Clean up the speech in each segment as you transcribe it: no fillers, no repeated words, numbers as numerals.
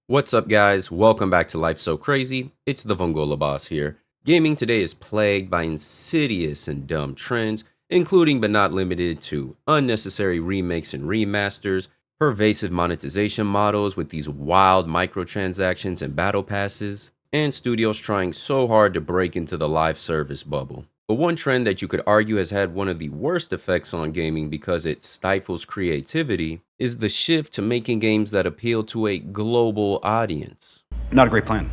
What's up, guys? Welcome back to Life So Crazy. It's the Vongola Boss here. Gaming today is plagued by insidious and dumb trends, including but not limited to unnecessary remakes and remasters, pervasive monetization models with these wild microtransactions and battle passes, and studios trying so hard to break into the live service bubble. But one trend that you could argue has had one of the worst effects on gaming because it stifles creativity is the shift to making games that appeal to a global audience. Not a great plan.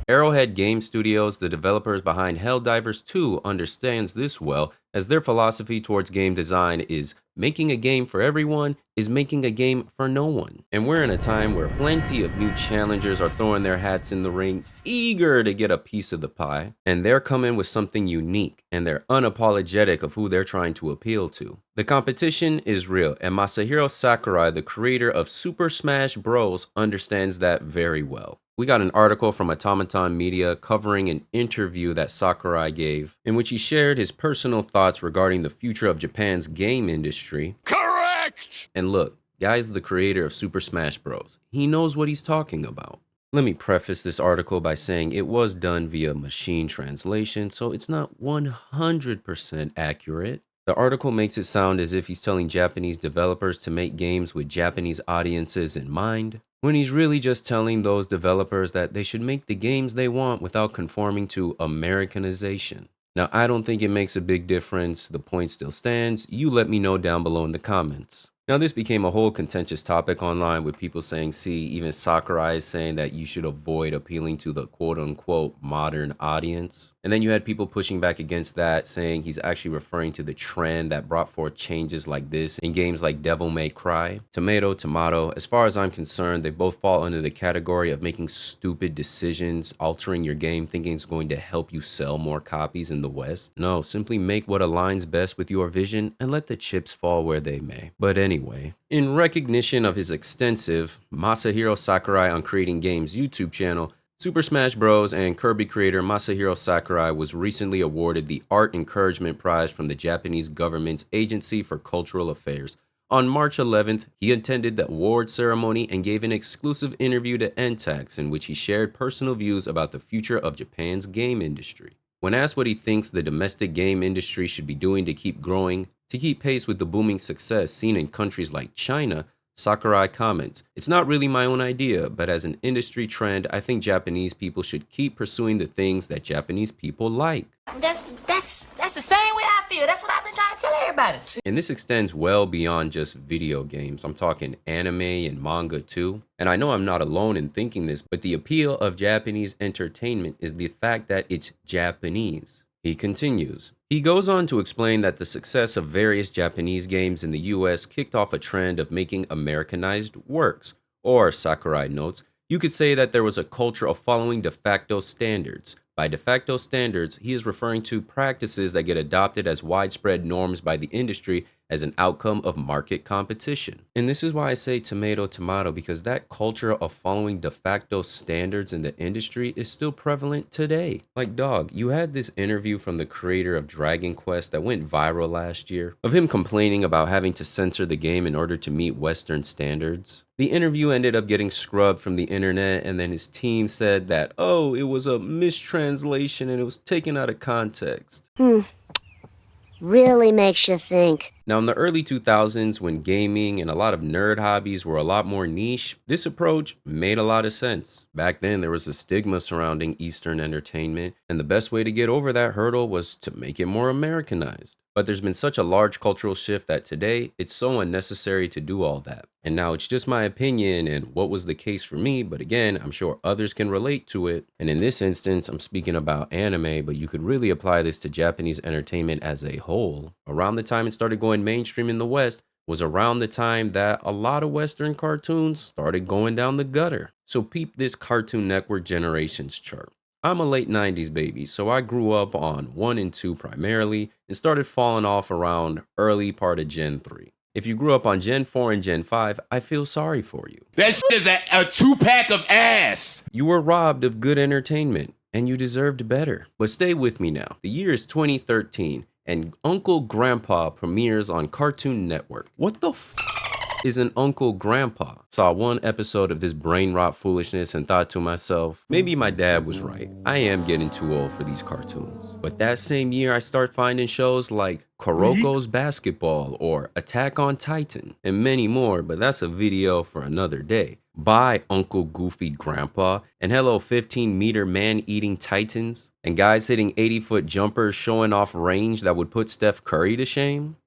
Arrowhead Game Studios, the developers behind Helldivers 2, understands this well, as their philosophy towards game design is making a game for everyone is making a game for no one. And we're in a time where plenty of new challengers are throwing their hats in the ring, eager to get a piece of the pie, and they're coming with something unique, and they're unapologetic of who they're trying to appeal to. The competition is real, and Masahiro Sakurai, the creator of Super Smash Bros., understands that very well. We got an article from Automaton Media covering an interview that Sakurai gave, in which he shared his personal thoughts regarding the future of Japan's game industry. Correct! And look, guy's the creator of Super Smash Bros. He knows what he's talking about. Let me preface this article by saying it was done via machine translation, so it's not 100% accurate. The article makes it sound as if he's telling Japanese developers to make games with Japanese audiences in mind, when he's really just telling those developers that they should make the games they want without conforming to Americanization. Now, I don't think it makes a big difference. The point still stands. You let me know down below in the comments. Now, this became a whole contentious topic online with people saying, see, even Sakurai is saying that you should avoid appealing to the quote-unquote modern audience. And then you had people pushing back against that, saying he's actually referring to the trend that brought forth changes like this in games like Devil May Cry. Tomato, tomato. As far as I'm concerned, they both fall under the category of making stupid decisions, altering your game thinking it's going to help you sell more copies in the West. No, simply make what aligns best with your vision and let the chips fall where they may. But anyway, in recognition of his extensive Masahiro Sakurai on Creating Games YouTube channel, Super Smash Bros. And Kirby creator Masahiro Sakurai was recently awarded the Art Encouragement Prize from the Japanese government's Agency for Cultural Affairs. On March 11th, he attended the award ceremony and gave an exclusive interview to NTAX in which he shared personal views about the future of Japan's game industry. When asked what he thinks the domestic game industry should be doing to keep growing, to keep pace with the booming success seen in countries like China, Sakurai comments, "It's not really my own idea, but as an industry trend, I think Japanese people should keep pursuing the things that Japanese people like." That's the same way I feel. That's what I've been trying to tell everybody. And this extends well beyond just video games. I'm talking anime and manga too. And I know I'm not alone in thinking this, but the appeal of Japanese entertainment is the fact that it's Japanese. He continues. He goes on to explain that the success of various Japanese games in the US kicked off a trend of making Americanized works. Or, Sakurai notes, you could say that there was a culture of following de facto standards. By de facto standards, he is referring to practices that get adopted as widespread norms by the industry as an outcome of market competition. And this is why I say tomato, tomato, because that culture of following de facto standards in the industry is still prevalent today. Like, dog, you had this interview from the creator of Dragon Quest that went viral last year, of him complaining about having to censor the game in order to meet Western standards. The interview ended up getting scrubbed from the internet, and then his team said that, oh, it was a mistranslation and it was taken out of context. Really makes you think. Now, in the early 2000s, when gaming and a lot of nerd hobbies were a lot more niche, this approach made a lot of sense. Back then, there was a stigma surrounding Eastern entertainment, and the best way to get over that hurdle was to make it more Americanized. But there's been such a large cultural shift that today, it's so unnecessary to do all that. And now it's just my opinion and what was the case for me, but again, I'm sure others can relate to it. And in this instance, I'm speaking about anime, but you could really apply this to Japanese entertainment as a whole. Around the time it started going mainstream in the West was around the time that a lot of Western cartoons started going down the gutter. So peep this Cartoon Network generations chart. I'm a late 90s baby, so I grew up on 1 and 2 primarily and started falling off around early part of Gen 3. If you grew up on Gen 4 and Gen 5, I feel sorry for you. That shit is a two-pack of ass. You were robbed of good entertainment, and you deserved better. But stay with me now. The year is 2013, and Uncle Grandpa premieres on Cartoon Network. What the f***? is an uncle grandpa. Saw one episode of this brain rot foolishness and thought to myself, maybe my dad was right. I am getting too old for these cartoons. But that same year, I start finding shows like Kuroko's Basketball or Attack on Titan and many more, but that's a video for another day. Bye, Uncle Goofy Grandpa, and hello 15-meter man-eating titans, and guys hitting 80-foot jumpers showing off range that would put Steph Curry to shame.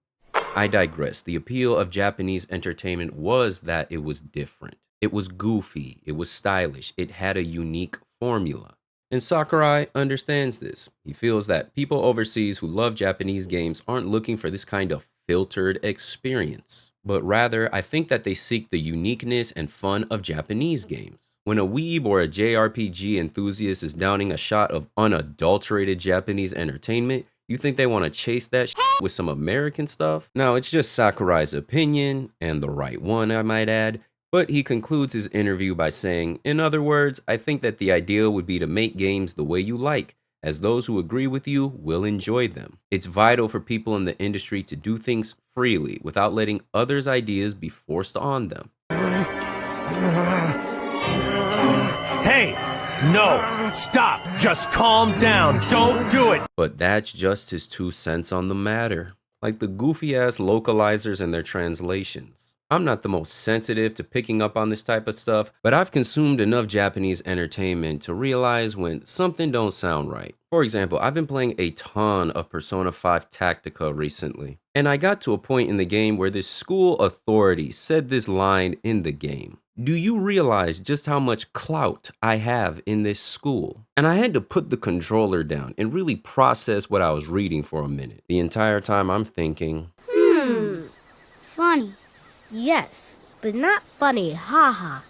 I digress. The appeal of Japanese entertainment was that it was different. It was goofy, it was stylish, it had a unique formula. And Sakurai understands this. He feels that people overseas who love Japanese games aren't looking for this kind of filtered experience, but rather I think that they seek the uniqueness and fun of Japanese games. When a weeb or a JRPG enthusiast is downing a shot of unadulterated Japanese entertainment, you think they want to chase that shit with some American stuff? Now, it's just Sakurai's opinion, and the right one, I might add, but he concludes his interview by saying, in other words, I think that the ideal would be to make games the way you like, as those who agree with you will enjoy them. It's vital for people in the industry to do things freely without letting others' ideas be forced on them. Hey, no, stop, just calm down, don't do it. But that's just his 2 cents on the matter. Like the goofy ass localizers and their translations. I'm not the most sensitive to picking up on this type of stuff, but I've consumed enough Japanese entertainment to realize when something don't sound right. For example, I've been playing a ton of Persona 5 Tactica recently, and I got to a point in the game where this school authority said this line in the game. Do you realize just how much clout I have in this school? And I had to put the controller down and really process what I was reading for a minute. The entire time I'm thinking, Funny. Yes, but not funny, haha.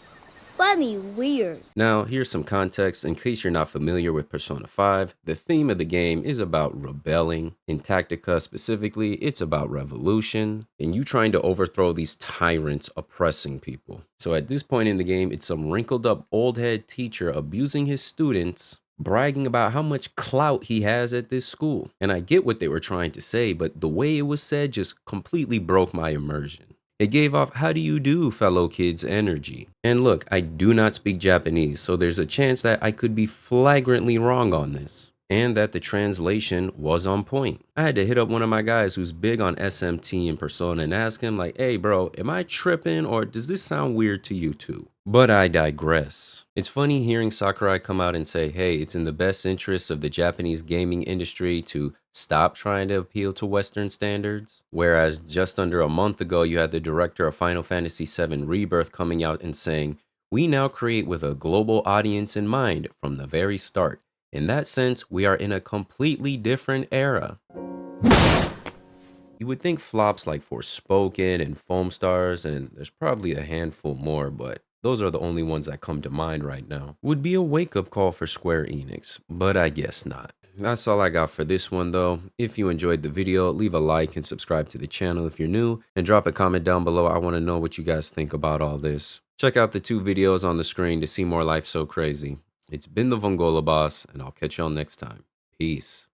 Funny weird. Now, here's some context in case you're not familiar with Persona 5. The theme of the game is about rebelling. In Tactica specifically, it's about revolution and you trying to overthrow these tyrants oppressing people. So at this point in the game, it's some wrinkled up old head teacher abusing his students, bragging about how much clout he has at this school. And I get what they were trying to say, but the way it was said just completely broke my immersion. It gave off how do you do fellow kids energy. And look, I do not speak Japanese, so there's a chance that I could be flagrantly wrong on this. And that the translation was on point. I had to hit up one of my guys who's big on SMT and Persona and ask him like, hey bro, am I tripping or does this sound weird to you too? But I digress. It's funny hearing Sakurai come out and say, hey, it's in the best interest of the Japanese gaming industry to stop trying to appeal to Western standards. Whereas just under a month ago, you had the director of Final Fantasy VII Rebirth coming out and saying, we now create with a global audience in mind from the very start. In that sense, we are in a completely different era. You would think flops like Forspoken and Foam Stars, and there's probably a handful more, but those are the only ones that come to mind right now, would be a wake-up call for Square Enix, but I guess not. That's all I got for this one though. If you enjoyed the video, leave a like and subscribe to the channel if you're new, and drop a comment down below. I want to know what you guys think about all this. Check out the 2 videos on the screen to see more Life So Crazy. It's been the Vongola Boss, and I'll catch y'all next time. Peace.